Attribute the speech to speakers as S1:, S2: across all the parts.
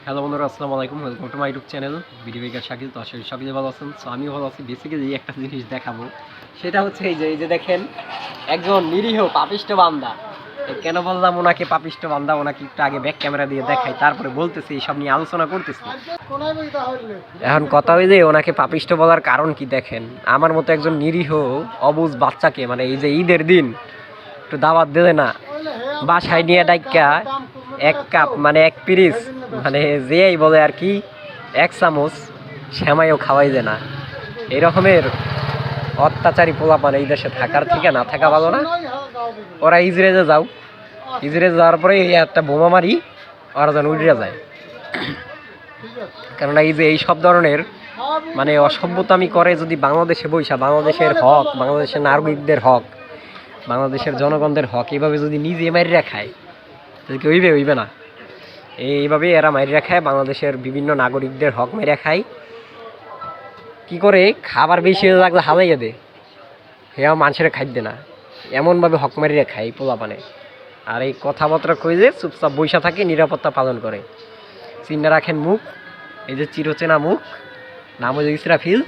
S1: Hello বন্ধুরা, আসসালামু আলাইকুম। Welcome to my YouTube channel video maker Shakil. তো আসলে সকলে ভালো আছেন। সো আমিও ভালো আছি। বেসিক্যালি একটা জিনিস দেখাবো, সেটা হচ্ছে এই যে দেখেন, একজন নিরীহ পাপিষ্ট বান্দা। কেন বললাম ওনাকে পাপিষ্ট বান্দা, ওনাকে একটু আগে ব্যাক ক্যামেরা দিয়ে দেখাই, তারপরে বলতেছি এইসব নিয়ে আলোচনা করতেছি। এখন কথা হই যে ওনাকে পাপিষ্ট বলার কারণ কি দেখেন, আমার মতো একজন নিরীহ অবুঝ বাচ্চাকে মানে এই যে ঈদের দিন একটু দাওয়াত দিলে না, বাসায় নিয়ে ডাইকা এক কাপ মানে এক পিরিচ মানে যেই বলে আর কি এক চামচ শ্যামাইও খাওয়াই যায় না। এরকমের অত্যাচারী পোলাপান এই দেশে থাকার থেকে না থাকা ভালো না। ওরা ইজরায়েলে যাও, ইজরায়েল যাওয়ার পরে এই একটা বোমা মারি ওরা যেন উড়িয়া যায়। কেননা এই যে এই সব ধরনের মানে অসভ্যতামি করে যদি বাংলাদেশে বৈশা বাংলাদেশের হক, বাংলাদেশের নাগরিকদের হক, বাংলাদেশের জনগণদের হক এইভাবে যদি নিজে মারিয়া খায় তাহলে কি হইবে না। এইভাবে এরা মারিয়া খায়, বাংলাদেশের বিভিন্ন নাগরিকদের হক মারিয়া খায়। কি করে খাবার বেশি হয়ে লাগলে হালাইয়া দে, হেয়া মানুষের খাদ্য না, এমনভাবে হক মারিয়া খায় পোলাপানে। আর এই কথাবার্তা কই যে চুপচাপ বৈশা থাকে, নিরাপত্তা পালন করে। চিন্তা রাখেন মুখ, এই যে চিরচেনা মুখ, নাম হচ্ছে ইসরাফিল,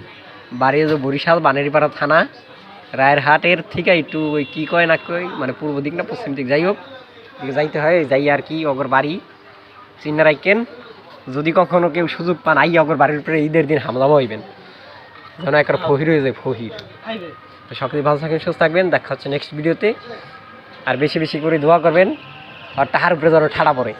S1: বাড়ি যে বরিশাল বানেরপাড়া থানা, রায়েরহাটের থেকে একটু ওই কী কয় না কয় মানে পূর্ব দিক না পশ্চিম দিক, যাই হোক যাইতে হয়, যাই আর কি অগর বাড়ি চিন্তা রাখেন। যদি কখনো কেউ সুযোগ পান আই অগর বাড়ির উপরে ঈদের দিন হামলা হইবেন, যেন একটা ফহির হয়ে যায়, ফহির। তো সকলে ভালো থাকবেন, সুস্থ থাকবেন, দেখা হচ্ছে নেক্সট ভিডিওতে। আর বেশি বেশি করে দোয়া করবেন আর তাহার উপরে যেন ঠাড়া পড়ে।